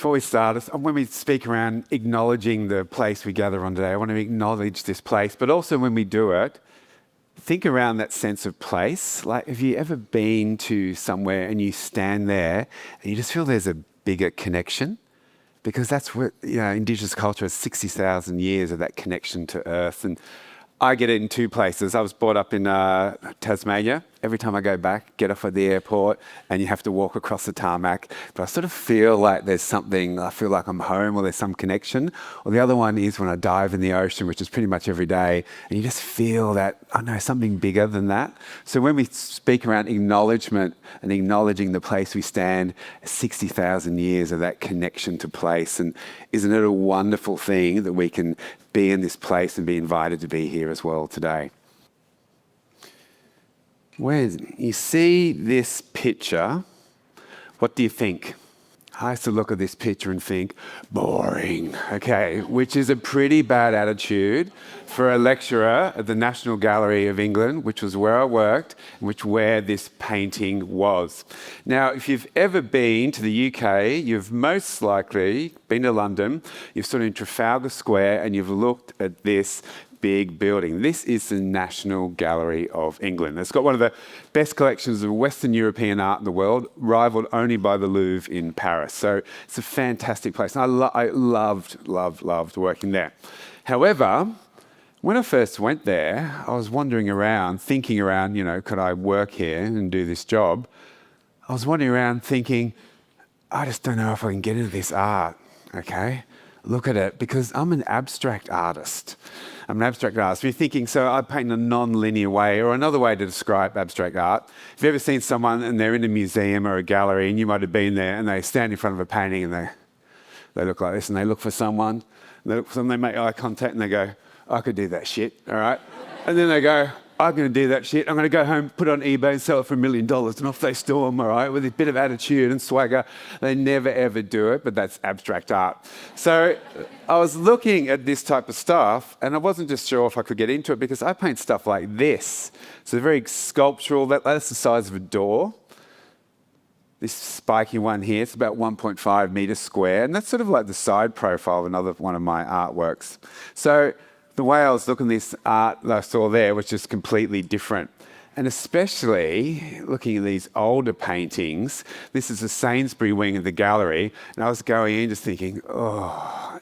before we start, when we speak around acknowledging the place we gather on today, I want to acknowledge this place, but also when we do it, think around that sense of place. Like, have you ever been to somewhere and you stand there and you just feel there's a bigger connection? Because that's what, Indigenous culture has 60,000 years of that connection to Earth. And I get it in two places. I was brought up in Tasmania. Every time I go back, get off at the airport and you have to walk across the tarmac. But I sort of feel like there's something, I feel like I'm home or there's some connection. Or the other one is when I dive in the ocean, which is pretty much every day, and you just feel that, I know, something bigger than that. So when we speak around acknowledgement and acknowledging the place we stand, 60,000 years of that connection to place. And isn't it a wonderful thing that we can be in this place and be invited to be here as well today? When you see this picture, what do you think? I used to look at this picture and think, boring, okay, which is a pretty bad attitude for a lecturer at the National Gallery of England, which was where I worked, where this painting was. Now, if you've ever been to the UK, you've most likely been to London, you've stood in Trafalgar Square and you've looked at this big building. This is the National Gallery of England. It's got one of the best collections of Western European art in the world, rivaled only by the Louvre in Paris. So it's a fantastic place. And I loved working there. However, when I first went there, I was wandering around, thinking around, could I work here and do this job? I was wandering around thinking, I just don't know if I can get into this art, okay? Look at it, because I'm an abstract artist. You're thinking, so I paint in a non-linear way, or another way to describe abstract art. Have you ever seen someone and they're in a museum or a gallery and you might have been there and they stand in front of a painting and they look like this and they look for someone, they make eye contact and they go, I could do that shit, all right? And then they go, I'm going to do that shit. I'm going to go home, put it on eBay and sell it for $1 million. And off they storm, all right, with a bit of attitude and swagger. They never, ever do it, but that's abstract art. So I was looking at this type of stuff and I wasn't just sure if I could get into it because I paint stuff like this. So very sculptural. That's the size of a door. This spiky one here, it's about 1.5 meters square. And that's sort of like the side profile of another one of my artworks. So the way I was looking at this art that I saw there was just completely different. And especially looking at these older paintings, this is the Sainsbury wing of the gallery, and I was going in just thinking,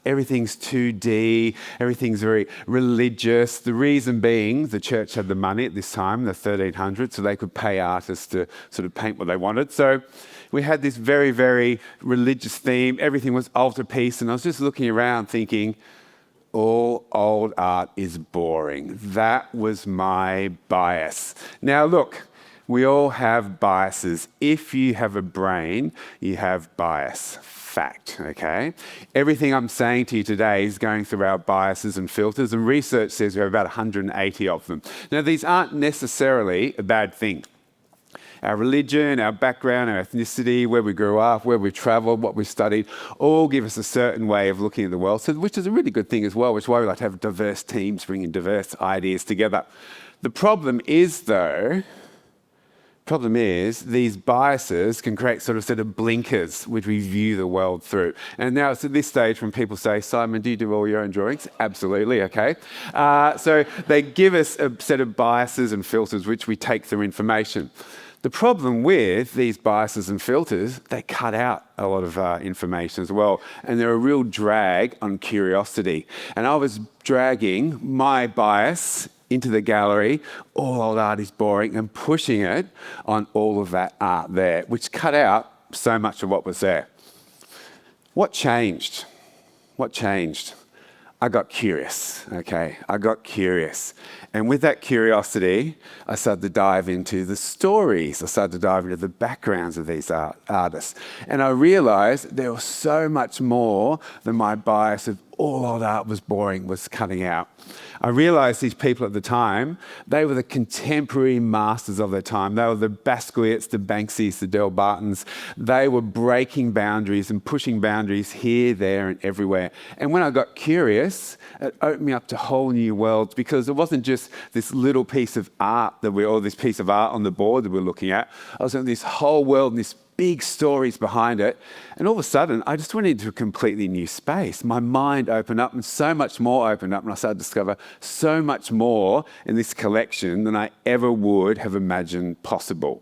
everything's 2D, everything's very religious. The reason being the church had the money at this time, the 1300s, so they could pay artists to sort of paint what they wanted. So we had this very, very religious theme. Everything was altarpiece, and I was just looking around thinking, all old art is boring. That was my bias. Now look, we all have biases. If you have a brain, you have bias. Fact, okay? Everything I'm saying to you today is going through our biases and filters, and research says we have about 180 of them. Now these aren't necessarily a bad thing. Our religion, our background, our ethnicity, where we grew up, where we travelled, what we studied, all give us a certain way of looking at the world, which is a really good thing as well, which is why we like to have diverse teams bringing diverse ideas together. The problem is, these biases can create sort of set of blinkers which we view the world through. And now it's at this stage when people say, Simon, do you do all your own drawings? Absolutely, okay. So they give us a set of biases and filters which we take through information. The problem with these biases and filters, they cut out a lot of information as well, and they're a real drag on curiosity. And I was dragging my bias into the gallery, all old art is boring, and pushing it on all of that art there, which cut out so much of what was there. What changed? I got curious, okay? And with that curiosity, I started to dive into the stories. I started to dive into the backgrounds of these artists. And I realized there was so much more than my bias of all old art was boring was cutting out. I realized these people at the time, they were the contemporary masters of their time. They were the Basquiats, the Banksys, the Del Bartons. They were breaking boundaries and pushing boundaries here, there, and everywhere. And when I got curious, it opened me up to whole new worlds, because it wasn't just this little piece of art or this piece of art on the board that we're looking at. I was in this whole world, and this big stories behind it. And all of a sudden, I just went into a completely new space. My mind opened up and so much more opened up. And I started to discover so much more in this collection than I ever would have imagined possible.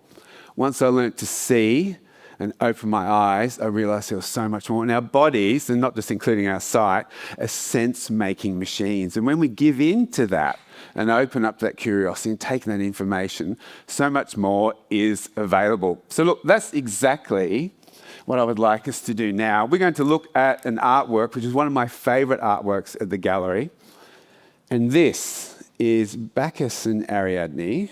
Once I learned to see and open my eyes, I realized there was so much more. And our bodies, and not just including our sight, are sense-making machines. And when we give in to that and open up that curiosity and take that information, so much more is available. So look, that's exactly what I would like us to do now. We're going to look at an artwork, which is one of my favorite artworks at the gallery. And this is Bacchus and Ariadne.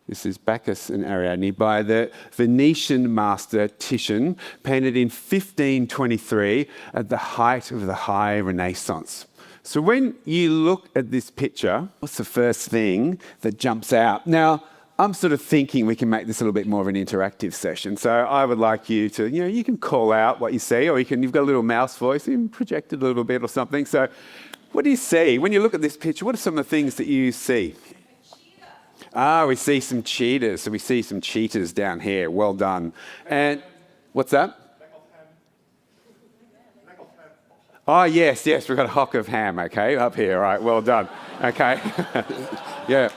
This is Bacchus and Ariadne by the Venetian master Titian, painted in 1523 at the height of the High Renaissance. So when you look at this picture, what's the first thing that jumps out? Now, I'm sort of thinking we can make this a little bit more of an interactive session. So I would like you to, you can call out what you see, or you've got a little mouse voice, you can project it a little bit or something. So what do you see? When you look at this picture, what are some of the things that you see? We see some cheetahs. So we see some cheetahs down here. Well done. And what's that? Oh, yes, we've got a hock of ham, okay, up here. All right, well done. Okay. Yeah,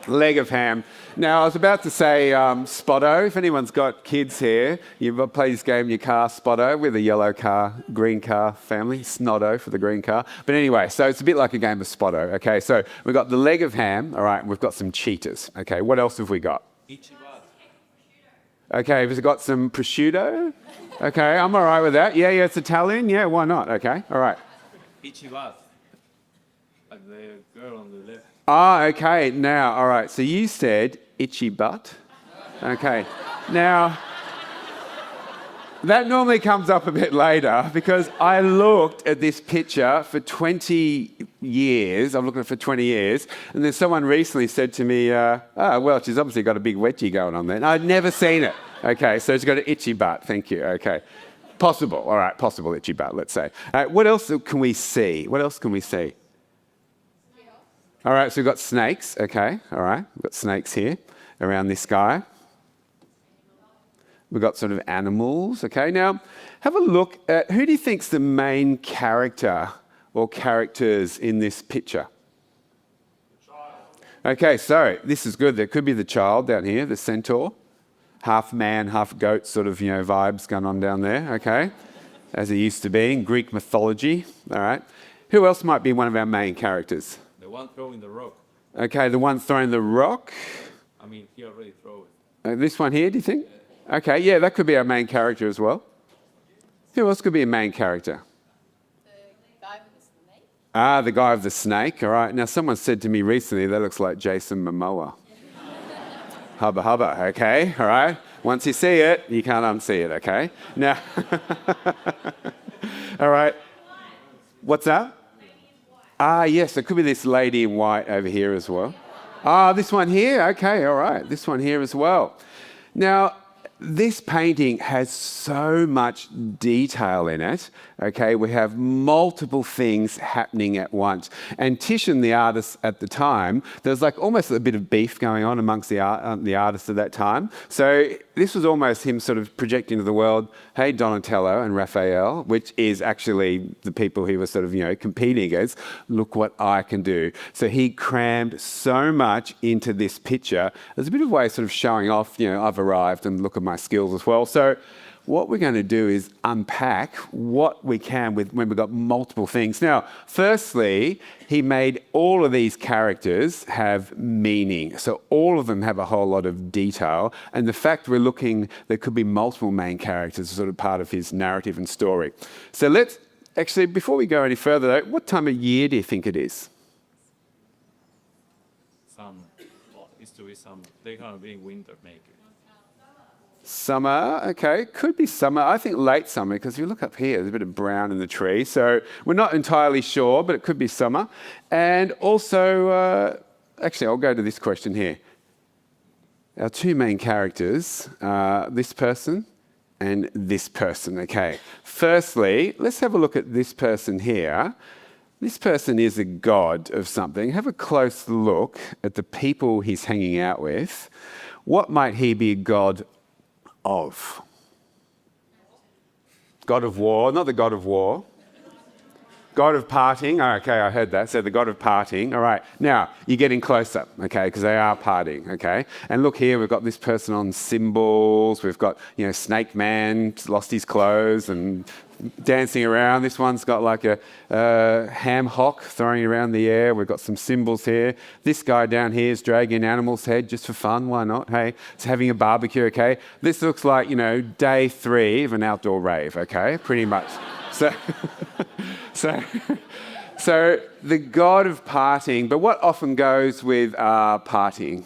leg of ham. Now, I was about to say Spotto. If anyone's got kids here, you've played this game in your car, Spotto, with a yellow car, green car family, Snotto for the green car. But anyway, so it's a bit like a game of Spotto, okay? So we've got the leg of ham, all right, and we've got some cheetahs, okay? What else have we got? Okay, we've got some prosciutto. Okay, I'm all right with that. Yeah, it's Italian. Yeah, why not? Okay, all right. Ichiban, like the girl on the left. Okay. Now, all right. So you said itchy butt. Okay. Now, that normally comes up a bit later because I looked at this picture for 20 years. I'm looking at it for 20 years. And then someone recently said to me, well, she's obviously got a big wedgie going on there. And I'd never seen it. Okay, so she's got an itchy butt. Thank you. Okay. Possible. All right, possible itchy butt, let's say. What else can we see? What else can we see? All right, so we've got snakes. Okay, all right. We've got snakes here around this guy. We've got sort of animals. Okay, now have a look at who do you think's the main character or characters in this picture? The child. Okay, so this is good. There could be the child down here, the centaur. Half man, half goat sort of, vibes going on down there, okay? As it used to be in Greek mythology, all right? Who else might be one of our main characters? The one throwing the rock. Okay, the one throwing the rock. I mean, he already threw it. This one here, do you think? Okay, yeah, that could be our main character as well. Who else could be a main character? The guy with the snake. The guy with the snake, all right. Now, someone said to me recently, that looks like Jason Momoa. Hubba hubba, okay, all right. Once you see it, you can't unsee it, okay? Now, all right. What's that? Yes, it could be this lady in white over here as well. This one here, okay, all right. This one here as well. Now, this painting has so much detail in it, okay? We have multiple things happening at once. And Titian, the artist at the time, there was like almost a bit of beef going on amongst the artists of that time. So this was almost him sort of projecting to the world, hey, Donatello and Raphael, which is actually the people he was sort of, competing against, look what I can do. So he crammed so much into this picture. There's a bit of a way of sort of showing off, I've arrived and look at my skills as well. So what we're going to do is unpack what we can when we've got multiple things. Now, firstly, he made all of these characters have meaning. So all of them have a whole lot of detail. And the fact we're looking, there could be multiple main characters as sort of part of his narrative and story. So let's, actually, before we go any further, though, what time of year do you think it is? Summer. It's to be summer. They're going to be winter, maybe. Summer, okay, could be summer. I think late summer, because if you look up here, there's a bit of brown in the tree. So we're not entirely sure, but it could be summer. And also, actually, I'll go to this question here. Our two main characters, this person and this person, okay. Firstly, let's have a look at this person here. This person is a god of something. Have a close look at the people he's hanging out with. What might he be a god of? God of war, not the God of war. God of parting. Oh, okay, I heard that. So the God of parting. All right. Now, you're getting closer, okay, because they are parting, okay? And look here, we've got this person on cymbals. We've got, Snake Man lost his clothes and dancing around. This one's got like a ham hock throwing around the air. We've got some cymbals here. This guy down here is dragging an animal's head just for fun. Why not? Hey, it's having a barbecue, okay? This looks like, day 3 of an outdoor rave, okay? Pretty much. So the God of parting, but what often goes with partying?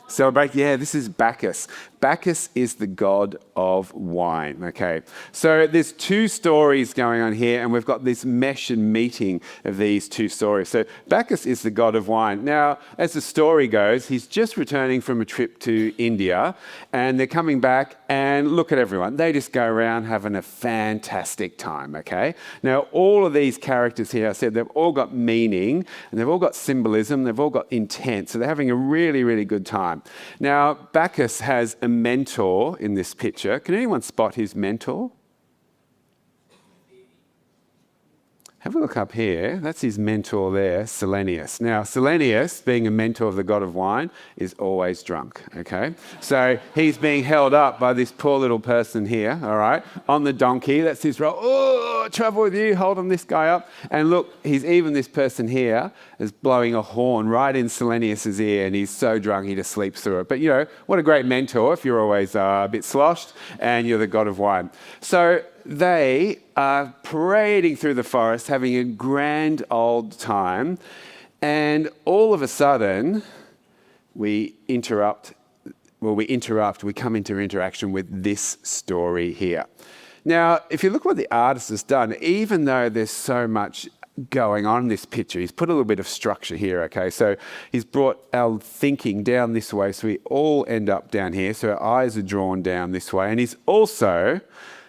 Celebrate, yeah, this is Bacchus. Bacchus is the god of wine, okay? So there's 2 stories going on here, and we've got this mesh and meeting of these 2 stories. So Bacchus is the god of wine. Now, as the story goes, he's just returning from a trip to India, and they're coming back, and look at everyone. They just go around having a fantastic time, okay? Now, all of these characters here, I said, they've all got meaning, and they've all got symbolism, they've all got intent, so they're having a really, really good time. Now, Bacchus has a mentor in this picture. Can anyone spot his mentor? Have a look up here. That's his mentor there, Silenus. Now, Silenus, being a mentor of the god of wine, is always drunk, okay? So he's being held up by this poor little person here, all right, on the donkey. That's his role. Oh, trouble with you, holding this guy up. And look, this person here is blowing a horn right in Silenus's ear, and he's so drunk he just sleeps through it. But, what a great mentor if you're always a bit sloshed and you're the god of wine. So they are parading through the forest, having a grand old time, and all of a sudden, we come into interaction with this story here. Now, if you look what the artist has done, even though there's so much going on in this picture, he's put a little bit of structure here, okay? So he's brought our thinking down this way, so we all end up down here, so our eyes are drawn down this way, and he's also,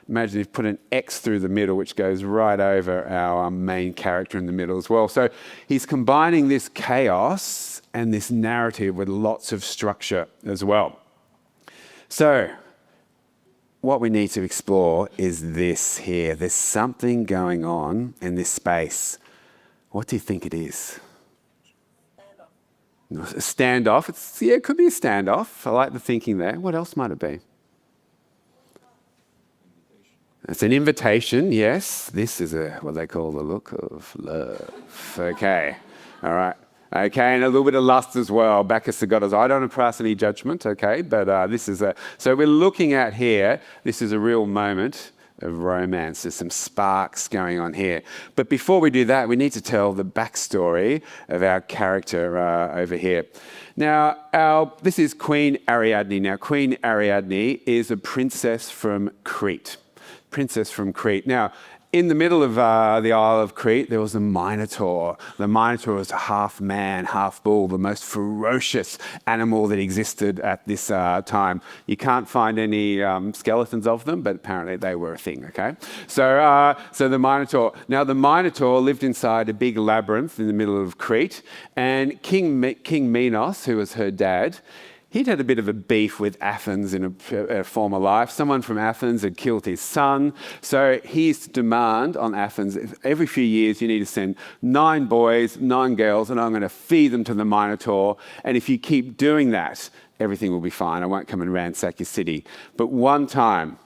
imagine he's put an X through the middle, which goes right over our main character in the middle as well. So he's combining this chaos and this narrative with lots of structure as well. So what we need to explore is this here. There's something going on in this space. What do you think it is? A standoff. It could be a standoff. I like the thinking there. What else might it be? It's an invitation, yes. This is what they call the look of love. Okay, all right. Okay, and a little bit of lust as well. Bacchus the goddess. I don't pass any judgment, okay, but this is so we're looking at here, this is a real moment of romance. There's some sparks going on here. But before we do that, we need to tell the backstory of our character over here. Now, this is Queen Ariadne. Now, Queen Ariadne is a princess from Crete. Now, in the middle of the Isle of Crete, there was a Minotaur. The Minotaur was half man, half bull, the most ferocious animal that existed at this time. You can't find any skeletons of them, but apparently they were a thing, okay? So the Minotaur. Now, the Minotaur lived inside a big labyrinth in the middle of Crete, and King Minos, who was her dad, he'd had a bit of a beef with Athens in a former life. Someone from Athens had killed his son. So he used to demand on Athens, every few years you need to send 9 boys, 9 girls, and I'm going to feed them to the Minotaur. And if you keep doing that, everything will be fine. I won't come and ransack your city. But one time,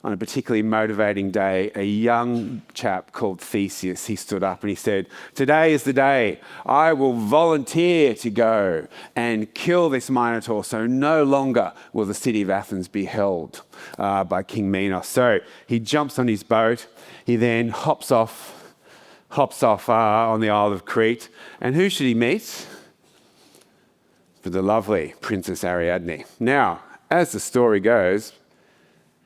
on a particularly motivating day, a young chap called Theseus, he stood up and he said, "Today is the day. I will volunteer to go and kill this Minotaur, so no longer will the city of Athens be held by King Minos." So he jumps on his boat. He then hops off on the Isle of Crete. And who should he meet? But the lovely Princess Ariadne. Now, as the story goes,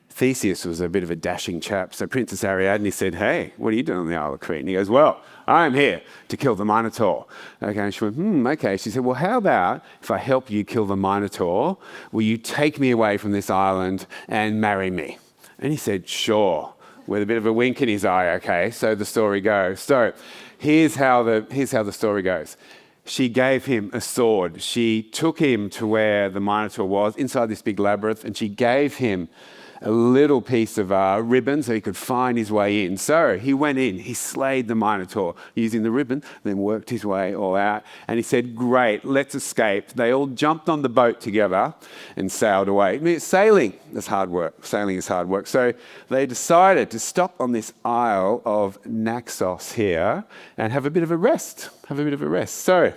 Theseus was a bit of a dashing chap. So Princess Ariadne said, "Hey, what are you doing on the Isle of Crete?" And he goes, "Well, I'm here to kill the Minotaur." Okay, and she went, okay. She said, "Well, how about if I help you kill the Minotaur, will you take me away from this island and marry me?" And he said, "Sure," with a bit of a wink in his eye, okay? So the story goes. So here's how the story goes. she gave him a sword. She took him to where the Minotaur was, inside this big labyrinth, and she gave him a little piece of ribbon so he could find his way in. So he went in, he slayed the Minotaur using the ribbon, then worked his way all out. And he said, great, let's escape. They all jumped on the boat together and sailed away. I mean, sailing is hard work. Sailing is hard work. So they decided to stop on this isle of Naxos here and have a bit of a rest. So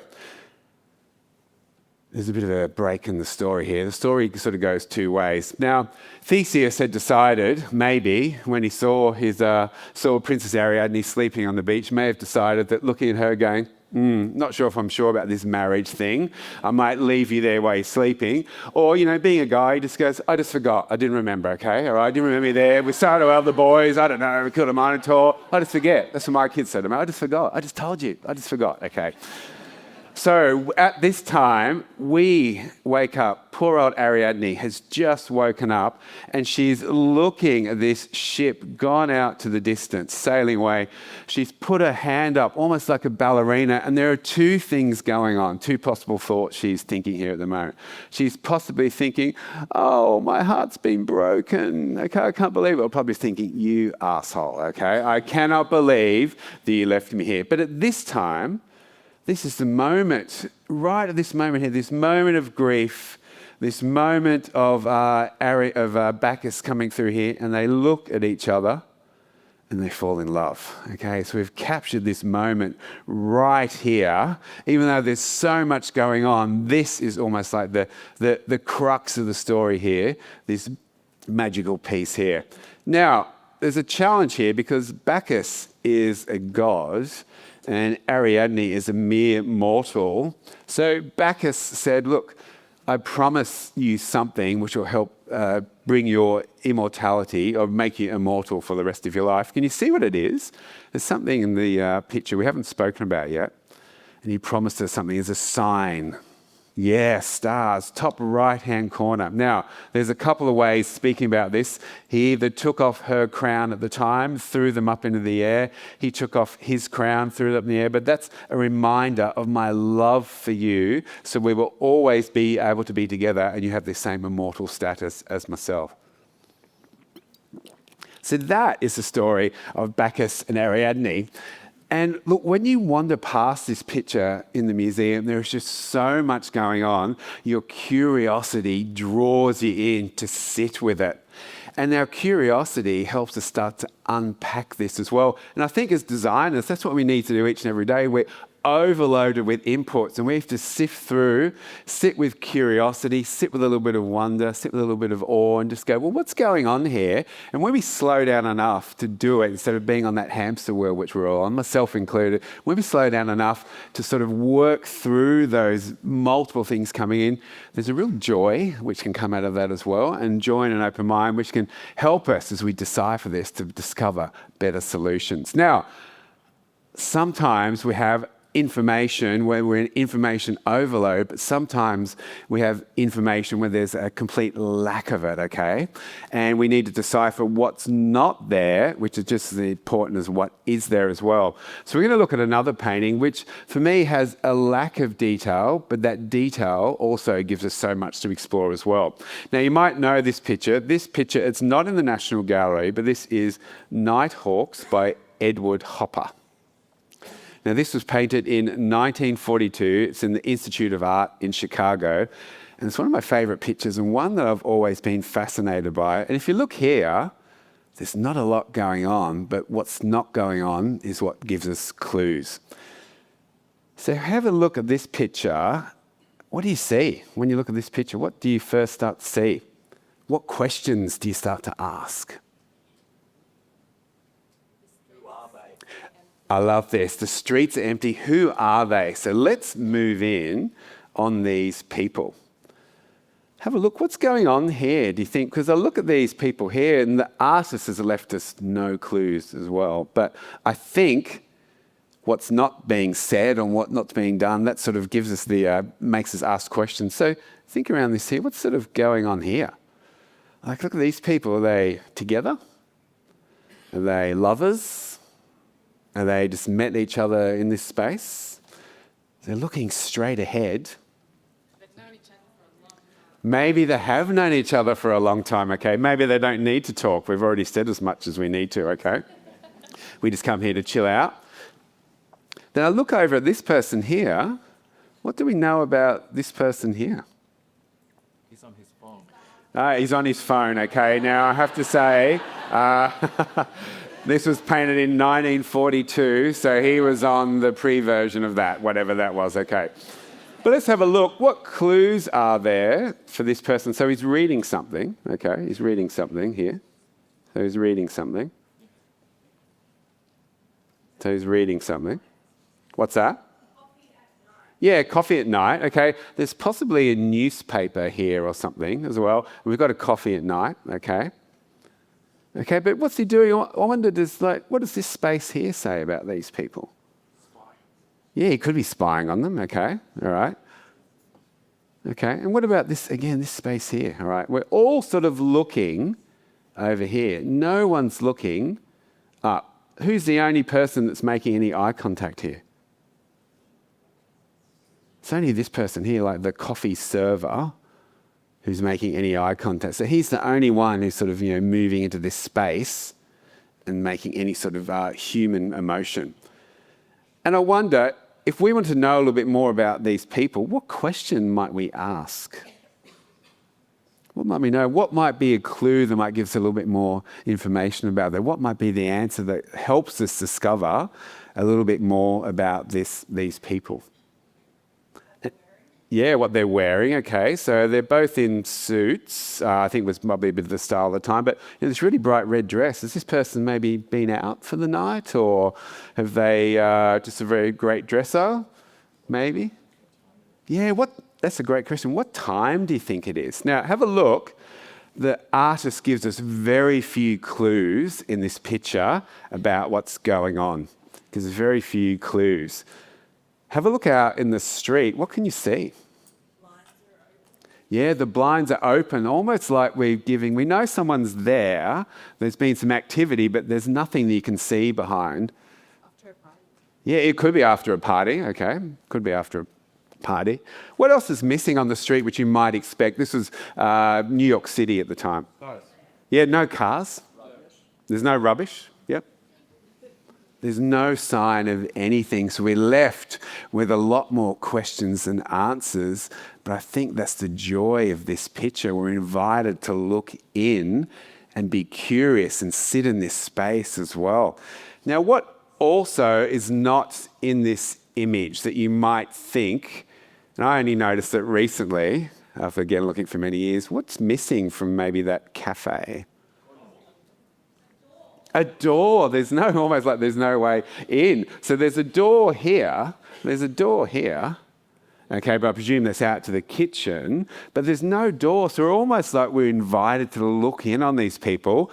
there's a bit of a break in the story here. The story sort of goes two ways. Now, Theseus had decided, maybe, when he saw Princess Ariadne sleeping on the beach, may have decided that looking at her going, not sure if I'm sure about this marriage thing. I might leave you there while you're sleeping. Or, being a guy, he just goes, I just forgot. I didn't remember, okay? All right, I didn't remember you there. We started with other boys. I don't know. We killed a Minotaur. I just forget. That's what my kids said to me. I just forgot. I just told you. I just forgot, okay? So at this time, we wake up. Poor old Ariadne has just woken up and she's looking at this ship gone out to the distance, sailing away. She's put her hand up almost like a ballerina, and there are two things going on, two possible thoughts she's thinking here at the moment. She's possibly thinking, oh, my heart's been broken. Okay, I can't believe it. Or probably thinking, you asshole, okay? I cannot believe that you left me here. But at this time, this is the moment, right at this moment here, this moment of grief, this moment of Bacchus coming through here, and they look at each other and they fall in love. Okay, so we've captured this moment right here. Even though there's so much going on, this is almost like the crux of the story here, this magical piece here. Now, there's a challenge here because Bacchus is a god, and Ariadne is a mere mortal. So Bacchus said, look, I promise you something which will help bring your immortality or make you immortal for the rest of your life. Can you see what it is? There's something in the picture we haven't spoken about yet. And he promised her something as a sign. Yeah, stars, top right-hand corner. Now, there's a couple of ways speaking about this. He either took off her crown at the time, threw them up into the air. He took off his crown, threw it up in the air. But that's a reminder of my love for you, so we will always be able to be together and you have the same immortal status as myself. So that is the story of Bacchus and Ariadne. And look, when you wander past this picture in the museum, there's just so much going on. Your curiosity draws you in to sit with it. And our curiosity helps us start to unpack this as well. And I think as designers, that's what we need to do each and every day. We're overloaded with inputs and we have to sift through, sit with curiosity, sit with a little bit of wonder, sit with a little bit of awe and just go, well, what's going on here? And when we slow down enough to do it, instead of being on that hamster wheel, which we're all on, myself included, when we slow down enough to sort of work through those multiple things coming in, there's a real joy which can come out of that as well, and joy and an open mind which can help us as we decipher this to discover better solutions. Now, sometimes we have information where we're in information overload, but sometimes we have information where there's a complete lack of it, okay? And we need to decipher what's not there, which is just as important as what is there as well. So we're going to look at another painting, which for me has a lack of detail, but that detail also gives us so much to explore as well. Now, you might know this picture. This picture, it's not in the National Gallery, but this is Nighthawks by Edward Hopper. Now, this was painted in 1942. It's in the Institute of Art in Chicago. And it's one of my favourite pictures and one that I've always been fascinated by. And if you look here, there's not a lot going on, but what's not going on is what gives us clues. So have a look at this picture. What do you see when you look at this picture? What do you first start to see? What questions do you start to ask? I love this. The streets are empty. Who are they? So let's move in on these people. Have a look. What's going on here, do you think? Because I look at these people here, and the artist has left us no clues as well. But I think what's not being said and what's not being done, that sort of gives us makes us ask questions. So think around this here. What's sort of going on here? Like, look at these people. Are they together? Are they lovers? Are they just met each other in this space? They're looking straight ahead. They've known each other for a long time. Maybe they have known each other for a long time, okay? Maybe they don't need to talk. We've already said as much as we need to, okay? We just come here to chill out. Then I look over at this person here. What do we know about this person here? He's on his phone. He's on his phone, okay? Now, I have to say, this was painted in 1942, so he was on the pre-version of that, whatever that was, okay? But let's have a look. What clues are there for this person? So he's reading something, okay? He's reading something here. So he's reading something. So he's reading something. What's that? Yeah, coffee at night, okay? There's possibly a newspaper here or something as well. We've got a coffee at night, okay? Okay, but what's he doing? I wonder, what does this space here say about these people? Yeah, he could be spying on them, okay, all right. Okay, and what about this, again, this space here, all right? We're all sort of looking over here. No one's looking up. Who's the only person that's making any eye contact here? It's only this person here, like the coffee server, who's making any eye contact. So he's the only one who's sort of, moving into this space and making any sort of human emotion. And I wonder, if we want to know a little bit more about these people, what question might we ask? What might we know? What might be a clue that might give us a little bit more information about that? What might be the answer that helps us discover a little bit more about these people? Yeah, what they're wearing, okay. So they're both in suits. I think it was probably a bit of the style of the time. But this really bright red dress, has this person maybe been out for the night? Or have they just a very great dresser? Maybe? Yeah, that's a great question. What time do you think it is? Now, have a look. The artist gives us very few clues in this picture about what's going on. Gives us very few clues. Have a look out in the street. What can you see? Yeah, the blinds are open, almost like we know someone's there. There's been some activity, but there's nothing that you can see behind. After a party. Yeah, it could be after a party, okay. Could be after a party. What else is missing on the street which you might expect? This was New York City at the time. Cars. Yeah, no cars. Rubbish. There's no rubbish. Yep. There's no sign of anything. So we're left with a lot more questions than answers. But I think that's the joy of this picture. We're invited to look in and be curious and sit in this space as well. Now, what also is not in this image that you might think, and I only noticed it recently, after again looking for many years, what's missing from maybe that cafe? A door. There's almost like there's no way in. So there's a door here. There's a door here. Okay, but I presume that's out to the kitchen. But there's no door. So we're almost like we're invited to look in on these people.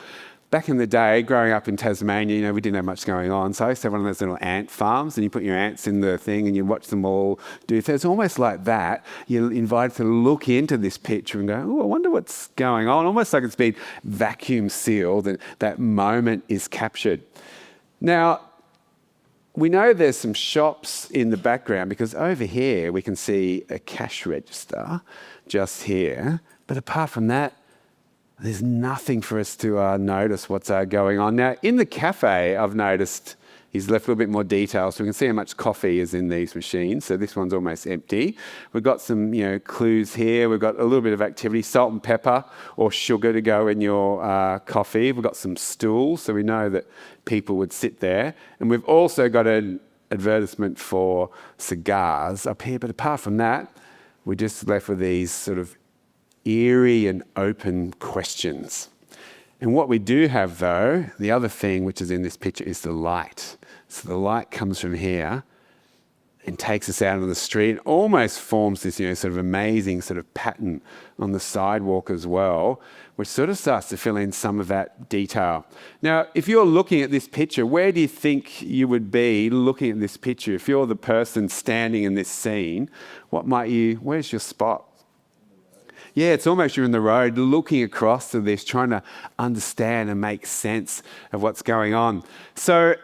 Back in the day, growing up in Tasmania, we didn't have much going on. So I used to have one of those little ant farms, and you put your ants in the thing and you watch them all do things. It's almost like that. You're invited to look into this picture and go, oh, I wonder what's going on. Almost like it's been vacuum sealed and that moment is captured. Now, we know there's some shops in the background because over here we can see a cash register just here. But apart from that, there's nothing for us to notice what's going on. Now, in the cafe, I've noticed he's left a little bit more detail, so we can see how much coffee is in these machines. So this one's almost empty. We've got some, clues here. We've got a little bit of activity, salt and pepper or sugar to go in your coffee. We've got some stools, so we know that people would sit there. And we've also got an advertisement for cigars up here. But apart from that, we're just left with these sort of eerie and open questions. And what we do have, though, the other thing which is in this picture is the light. So the light comes from here and takes us out on the street, almost forms this, sort of amazing sort of pattern on the sidewalk as well, which sort of starts to fill in some of that detail. Now, if you're looking at this picture, where do you think you would be looking at this picture? If you're the person standing in this scene, where's your spot? Yeah, it's almost you're in the road looking across to this, trying to understand and make sense of what's going on. So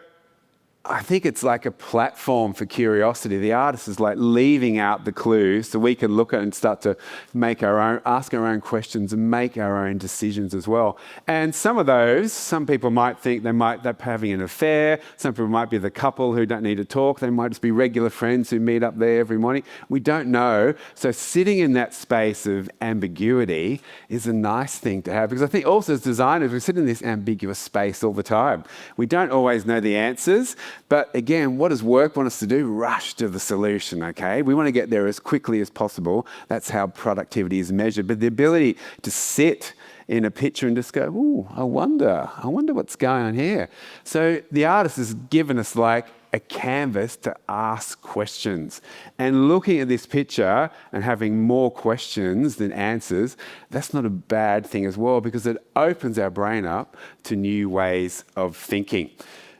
I think it's like a platform for curiosity. The artist is like leaving out the clues so we can look at it and start to ask our own questions and make our own decisions as well. And some of those, some people might think they're having an affair. Some people might be the couple who don't need to talk. They might just be regular friends who meet up there every morning. We don't know. So sitting in that space of ambiguity is a nice thing to have, because I think also as designers, we sit in this ambiguous space all the time. We don't always know the answers. But again, what does work want us to do? Rush to the solution, okay? We want to get there as quickly as possible. That's how productivity is measured. But the ability to sit in a picture and just go, ooh, I wonder what's going on here. So the artist has given us like a canvas to ask questions. And looking at this picture and having more questions than answers, that's not a bad thing as well, because it opens our brain up to new ways of thinking.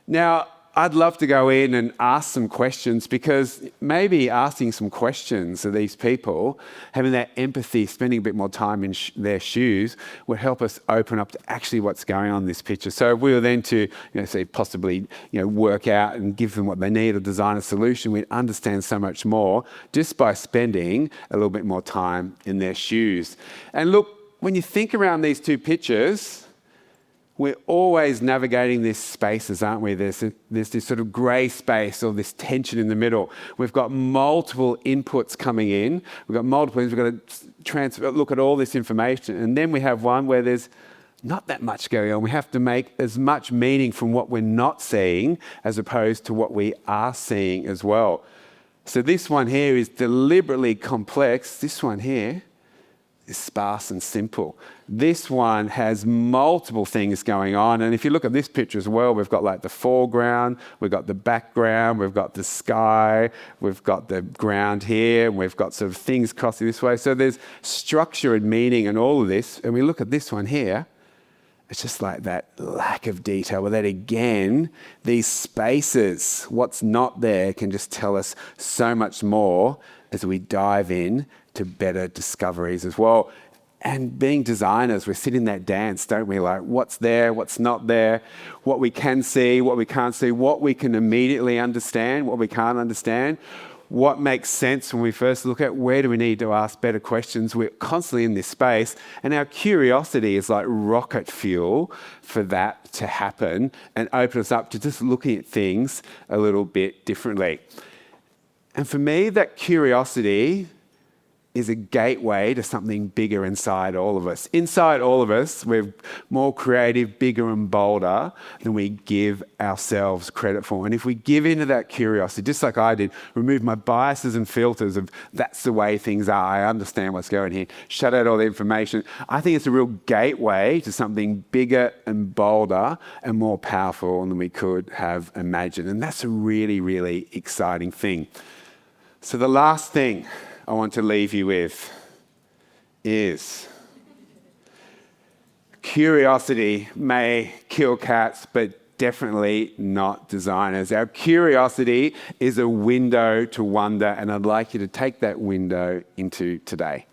Now, I'd love to go in and ask some questions, because maybe asking some questions of these people, having that empathy, spending a bit more time in their shoes, would help us open up to actually what's going on in this picture. So if we were then to, say possibly, work out and give them what they need or design a solution, we'd understand so much more just by spending a little bit more time in their shoes. And look, when you think around these two pictures, we're always navigating these spaces, aren't we? There's this sort of grey space or this tension in the middle. We've got multiple inputs coming in. We've got to look at all this information. And then we have one where there's not that much going on. We have to make as much meaning from what we're not seeing as opposed to what we are seeing as well. So this one here is deliberately complex. This one here is sparse and simple. This one has multiple things going on. And if you look at this picture as well, we've got like the foreground, we've got the background, we've got the sky, we've got the ground here, and we've got sort of things crossing this way. So there's structure and meaning and all of this. And we look at this one here, it's just like that lack of detail. Well, that again, these spaces, what's not there can just tell us so much more as we dive in to better discoveries as well. And being designers, we sit in that dance, don't we? Like, what's there, what's not there, what we can see, what we can't see, what we can immediately understand, what we can't understand, what makes sense when we first look at where do we need to ask better questions. We're constantly in this space, and our curiosity is like rocket fuel for that to happen and open us up to just looking at things a little bit differently. And for me, that curiosity is a gateway to something bigger inside all of us. Inside all of us, we're more creative, bigger and bolder than we give ourselves credit for. And if we give into that curiosity, just like I did, remove my biases and filters of that's the way things are, I understand what's going here, shut out all the information, I think it's a real gateway to something bigger and bolder and more powerful than we could have imagined. And that's a really, really exciting thing. So the last thing I want to leave you with is curiosity may kill cats, but definitely not designers. Our curiosity is a window to wonder, and I'd like you to take that window into today.